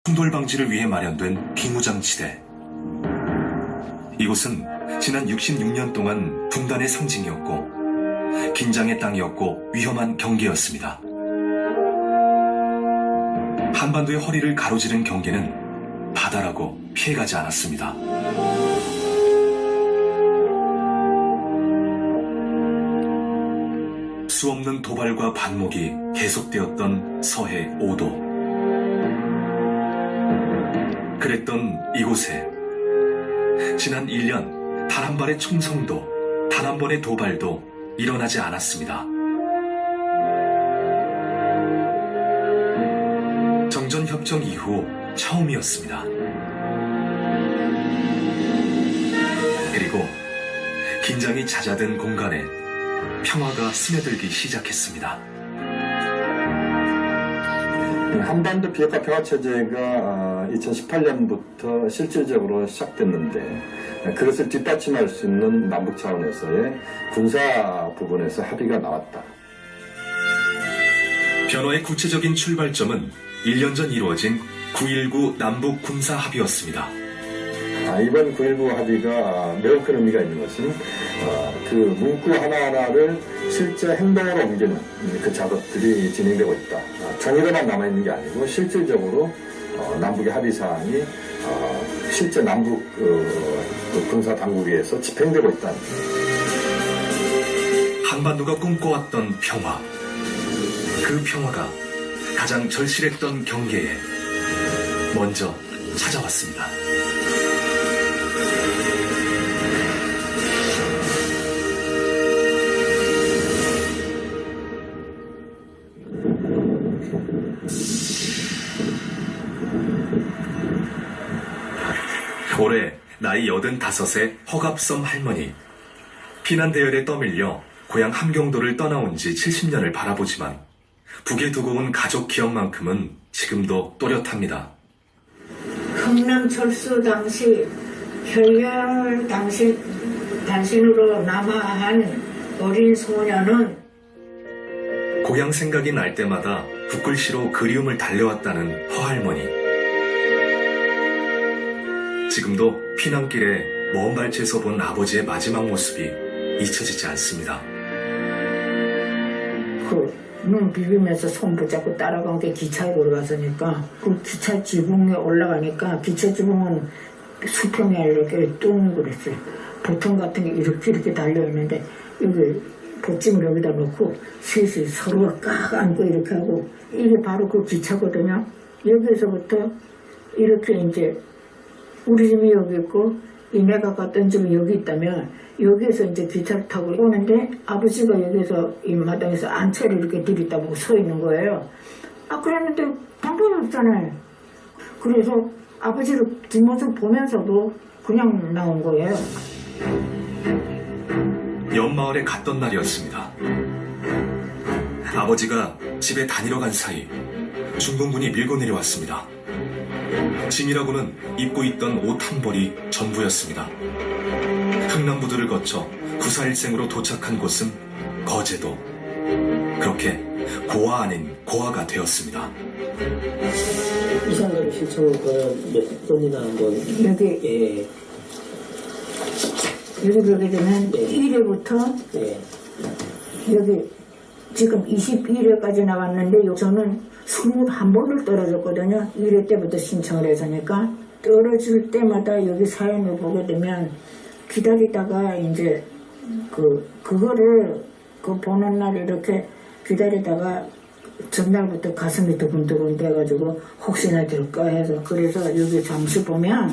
충돌 방지를 위해 마련된 비무장지대. 이곳은 지난 66년 동안 분단의 상징이었고 긴장의 땅이었고 위험한 경계였습니다. 한반도의 허리를 가로지른 경계는 바다라고 피해가지 않았습니다. 수없는 도발과 반목이 계속되었던 서해 5도. 그랬던 이곳에 지난 1년 단 한 발의 총성도, 단 한 번의 도발도 일어나지 않았습니다. 정전협정 이후 처음이었습니다. 그리고 긴장이 잦아든 공간에 평화가 스며들기 시작했습니다. 한반도 비핵화 평화체제가 2018년부터 실질적으로 시작됐는데 그것을 뒷받침할 수 있는 남북 차원에서의 군사 부분에서 합의가 나왔다. 변화의 구체적인 출발점은 1년 전 이루어진 9.19 남북 군사 합의였습니다. 이번 9.19 합의가 매우 큰 의미가 있는 것은 그 문구 하나하나를 실제 행동으로 옮기는 그 작업들이 진행되고 있다. 정의로만 남아있는 게 아니고 실질적으로 남북의 합의사항이 실제 남북 군사 당국에서 집행되고 있다. 한반도가 꿈꿔왔던 평화. 그 평화가 가장 절실했던 경계에 먼저 찾아왔습니다. 올해 나이 85의 허갑섬 할머니. 피난 대열에 떠밀려 고향 함경도를 떠나온 지 70년을 바라보지만 북에 두고 온 가족 기억만큼은 지금도 또렷합니다. 흥남철수 당시 혈열 단신으로 남아한 어린 소녀는 고향 생각이 날 때마다 붓글씨로 그리움을 달래왔다는 허할머니. 지금도 피난길에 먼 발치에서 본 아버지의 마지막 모습이 잊혀지지 않습니다. 눈 비비면서 손 붙잡고 따라간 게 기차에 올라갔으니까 그 기차 지붕에 올라가니까 기차 지붕은 수평에 이렇게 둥그랬어요. 보통 같은 게 이렇게 달려있는데 여기 보찜을 여기다 놓고 셋이 서로가 깍 안고 이렇게 하고 이게 바로 그 기차거든요. 여기서부터 이렇게 이제 우리 집이 여기 있고 이내가 갔던 집이 여기 있다면 여기에서 이제 기차를 타고 오는데 아버지가 여기서 이 마당에서 안채를 이렇게 들이다보고 서 있는 거예요. 그랬는데 방법이 없잖아요. 그래서 아버지를 뒷모습 보면서도 그냥 나온 거예요. 옆마을에 갔던 날이었습니다. 아버지가 집에 다니러 간 사이 중공군이 밀고 내려왔습니다. 짐이라고는 입고 있던 옷 한 벌이 전부였습니다. 흥남부두를 거쳐 구사일생으로 도착한 곳은 거제도. 그렇게 고아 아닌 고아가 되었습니다. 이상가를 신청을 몇 번이나 한번 여기 여기 보게 되면 1회부터 여기 지금 21회까지 나왔는데 저는 21번을 떨어졌거든요. 1회 때부터 신청을 해서니까 떨어질 때마다 여기 사연을 보게 되면 기다리다가 이제 그거를 보는 날 이렇게 기다리다가 전날부터 가슴이 두근두근 돼가지고 혹시나 될까 해서 그래서 여기 잠시 보면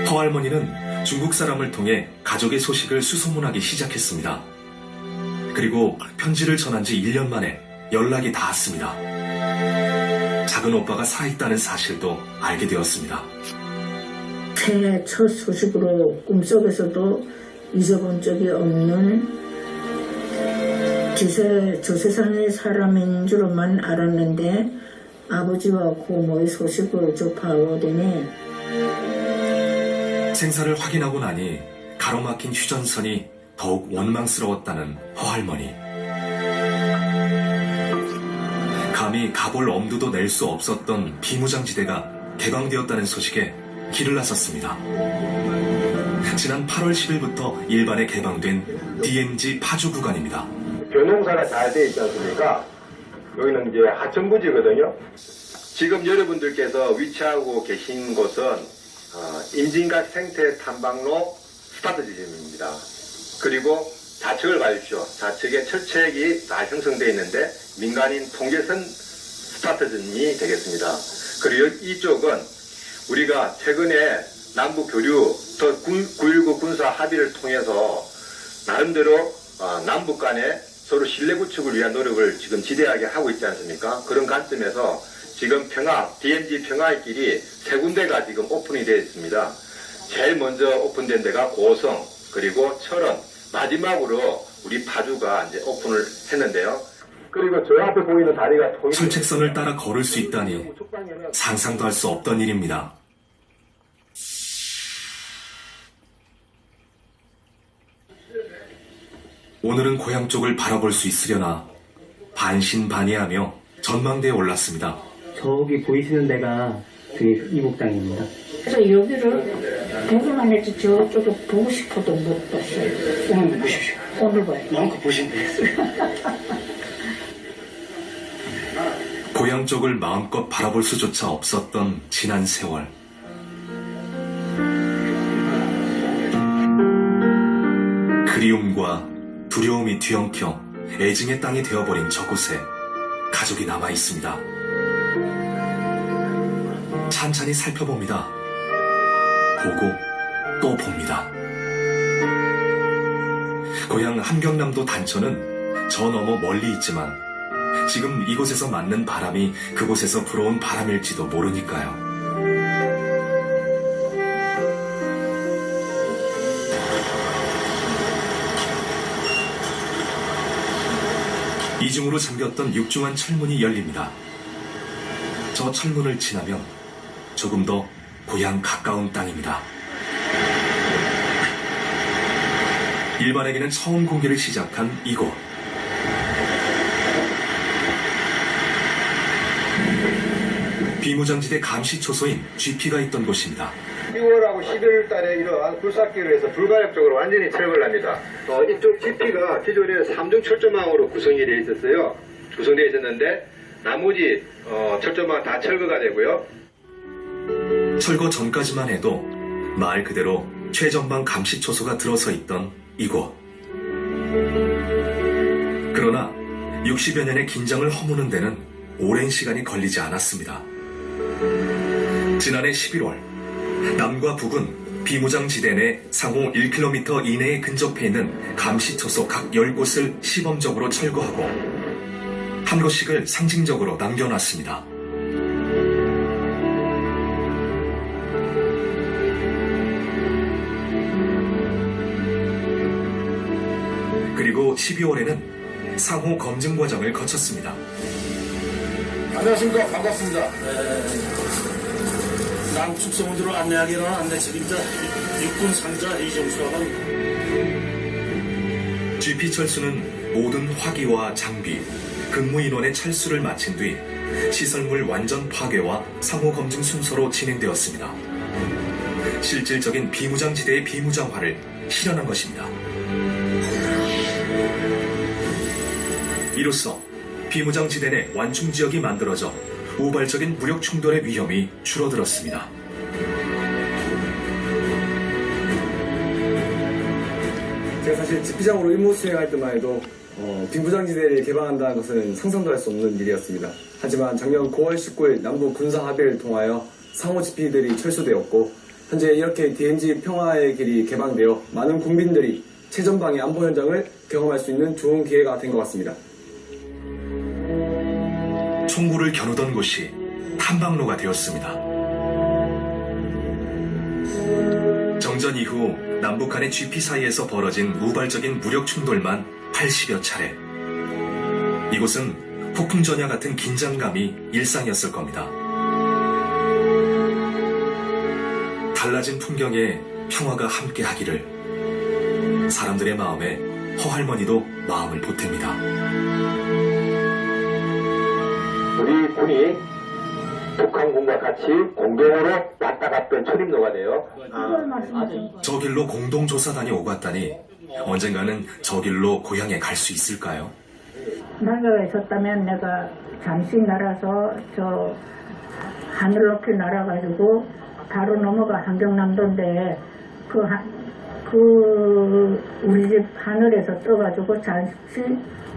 허할머니는 중국 사람을 통해 가족의 소식을 수소문하기 시작했습니다. 그리고 편지를 전한 지 1년 만에 연락이 닿았습니다. 작은 오빠가 살아있다는 사실도 알게 되었습니다. 새해 첫 소식으로 꿈속에서도 잊어본 적이 없는 저 세상의 사람인 줄만 알았는데 아버지와 고모의 소식을 접하오더니 생사를 확인하고 나니 가로막힌 휴전선이 더욱 원망스러웠다는 허할머니. 감히 가볼 엄두도 낼 수 없었던 비무장지대가 개방되었다는 소식에 길을 나섰습니다. 지난 8월 10일부터 일반에 개방된 DMZ 파주 구간입니다. 변홍사가 잘 돼 있지 않습니까? 여기는 이제 하천부지거든요. 지금 여러분들께서 위치하고 계신 곳은 임진각 생태 탐방로 스타트 지점입니다. 그리고 좌측을 봐주십시오. 좌측에 철책이 잘 형성되어 있는데 민간인 통제선 스타트점이 되겠습니다. 그리고 이쪽은 우리가 최근에 남북 교류, 더 9.19 군사 합의를 통해서 나름대로 남북 간에 서로 신뢰 구축을 위한 노력을 지금 지대하게 하고 있지 않습니까? 그런 관점에서 지금 DMZ 평화의 길이 세 군데가 지금 오픈이 되어 있습니다. 제일 먼저 오픈된 데가 고성, 그리고 철원, 마지막으로 우리 파주가 이제 오픈을 했는데요. 그리고 저 앞에 보이는 다리가 철책선을 따라 걸을 수 있다니 상상도 할 수 없던 일입니다. 오늘은 고향 쪽을 바라볼 수 있으려나 반신반의하며 전망대에 올랐습니다. 저기 보이시는 데가 그게 이복 땅입니다. 그래서 여기를 보기만 했지 저쪽을 보고 싶어도 못 봤어요. 오늘 보십시오. 오늘 봐요. 마음껏 보시면 되겠어요. 고향 쪽을 마음껏 바라볼 수조차 없었던 지난 세월. 그리움과 두려움이 뒤엉켜 애증의 땅이 되어버린 저곳에 가족이 남아있습니다. 찬찬히 살펴봅니다. 보고 또 봅니다. 고향 함경남도 단천은 저 너머 멀리 있지만 지금 이곳에서 맞는 바람이 그곳에서 불어온 바람일지도 모르니까요. 이중으로 잠겼던 육중한 철문이 열립니다. 저 철문을 지나면 조금 더 고향 가까운 땅입니다. 일반에게는 처음 공개를 시작한 이곳. 비무장지대 감시초소인 GP가 있던 곳입니다. 10월하고 11월 달에 이러한 굴삭기로 해서 불가역적으로 완전히 철거를 합니다. 이쪽 GP가 기존에 3중 철조망으로 구성이 되어 있었어요. 구성되어 있었는데 나머지 철조망 다 철거가 되고요. 철거 전까지만 해도 말 그대로 최전방 감시초소가 들어서 있던 이곳. 그러나 60여 년의 긴장을 허무는 데는 오랜 시간이 걸리지 않았습니다. 지난해 11월 남과 북은 비무장지대 내 상호 1km 이내에 근접해 있는 감시초소 각 10곳을 시범적으로 철거하고 한 곳씩을 상징적으로 남겨놨습니다. 그리고 12월에는 상호 검증 과정을 거쳤습니다. 안녕하십니까. 반갑습니다. 남축성원으로 안내하기 위한 안내 책임자 육군 상자 이정수라고 합니다. GP 철수는 모든 화기와 장비, 근무 인원의 철수를 마친 뒤 시설물 완전 파괴와 상호 검증 순서로 진행되었습니다. 실질적인 비무장지대의 비무장화를 실현한 것입니다. 이로써 비무장지대 내 완충지역이 만들어져 우발적인 무력 충돌의 위험이 줄어들었습니다. 제가 사실 집비장으로 임무 수행할 때만 해도 비무장지대를 개방한다는 것은 상상도 할 수 없는 일이었습니다. 하지만 작년 9월 19일 남북 군사 합의를 통하여 상호 GP들이 철수되었고 현재 이렇게 DMZ 평화의 길이 개방되어 많은 국민들이 최전방의 안보 현장을 경험할 수 있는 좋은 기회가 된 것 같습니다. 총구를 겨누던 곳이 탐방로가 되었습니다. 정전 이후 남북 간의 GP 사이에서 벌어진 우발적인 무력 충돌만 80여 차례. 이곳은 폭풍전야 같은 긴장감이 일상이었을 겁니다. 달라진 풍경에 평화가 함께하기를. 사람들의 마음에 허할머니도 마음을 보탭니다. 우리 군이 북한군과 같이 공동으로 왔다 갔던 출입로가 돼요. 저 길로 공동조사단이 오갔다니 언젠가는 저 길로 고향에 갈 수 있을까요? 나라가 있었다면 내가 잠시 날아서 저 하늘 높이 날아가지고 바로 넘어가 한경남도인데 우리 집 하늘에서 떠가지고 잠시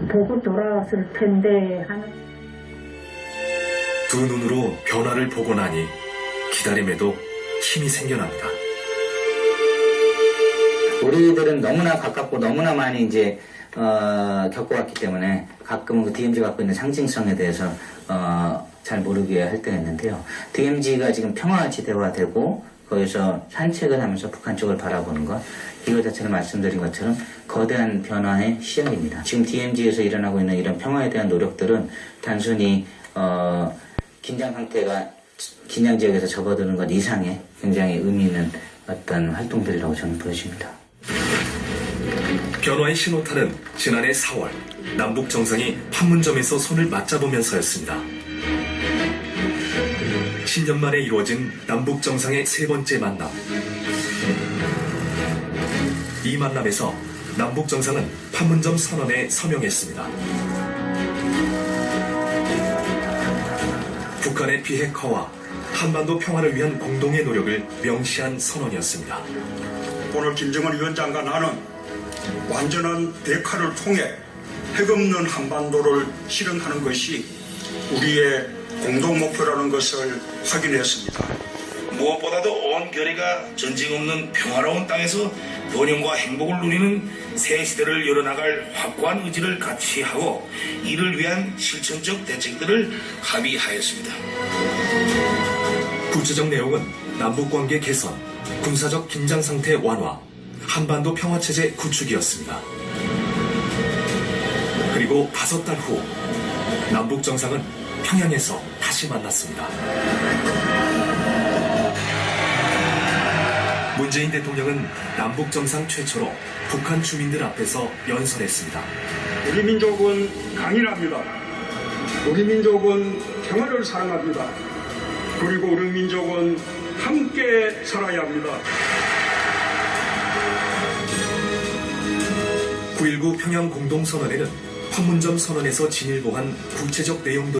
보고 돌아왔을 텐데 하는. 두 눈으로 변화를 보고 나니 기다림에도 힘이 생겨납니다. 우리들은 너무나 가깝고 너무나 많이 이제 겪어왔기 때문에 가끔은 그 DMZ가 갖고 있는 상징성에 대해서 잘 모르게 할 때가 있는데요. DMZ가 지금 평화지대화되고 거기서 산책을 하면서 북한 쪽을 바라보는 것, 이거 자체는 말씀드린 것처럼 거대한 변화의 시작입니다. 지금 DMZ에서 일어나고 있는 이런 평화에 대한 노력들은 단순히 긴장 상태가 긴장 지역에서 접어드는 것 이상의 굉장히 의미 있는 어떤 활동들이라고 저는 보여집니다. 변화의 신호탄은 지난해 4월 남북 정상이 판문점에서 손을 맞잡으면서였습니다. 10년 만에 이루어진 남북 정상의 세 번째 만남. 이 만남에서 남북 정상은 판문점 선언에 서명했습니다. 북한의 비핵화와 한반도 평화를 위한 공동의 노력을 명시한 선언이었습니다. 오늘 김정은 위원장과 나는 완전한 대화를 통해 핵 없는 한반도를 실현하는 것이 우리의 공동 목표라는 것을 확인했습니다. 무엇보다도 온 결의가 전쟁 없는 평화로운 땅에서 번영과 행복을 누리는 새 시대를 열어나갈 확고한 의지를 같이 하고 이를 위한 실천적 대책들을 합의하였습니다. 구체적 내용은 남북관계 개선, 군사적 긴장 상태 완화, 한반도 평화체제 구축이었습니다. 그리고 5달 후 남북 정상은 평양에서 다시 만났습니다. 문재인 대통령은 남북 정상 최초로 북한 주민들 앞에서 연설했습니다. 우리 민족은 강인합니다. 우리 민족은 평화를 사랑합니다. 그리고 우리 민족은 함께 살아야 합니다. 9.19 평양 공동선언에는 판문점 선언에서 진일보한 구체적 내용들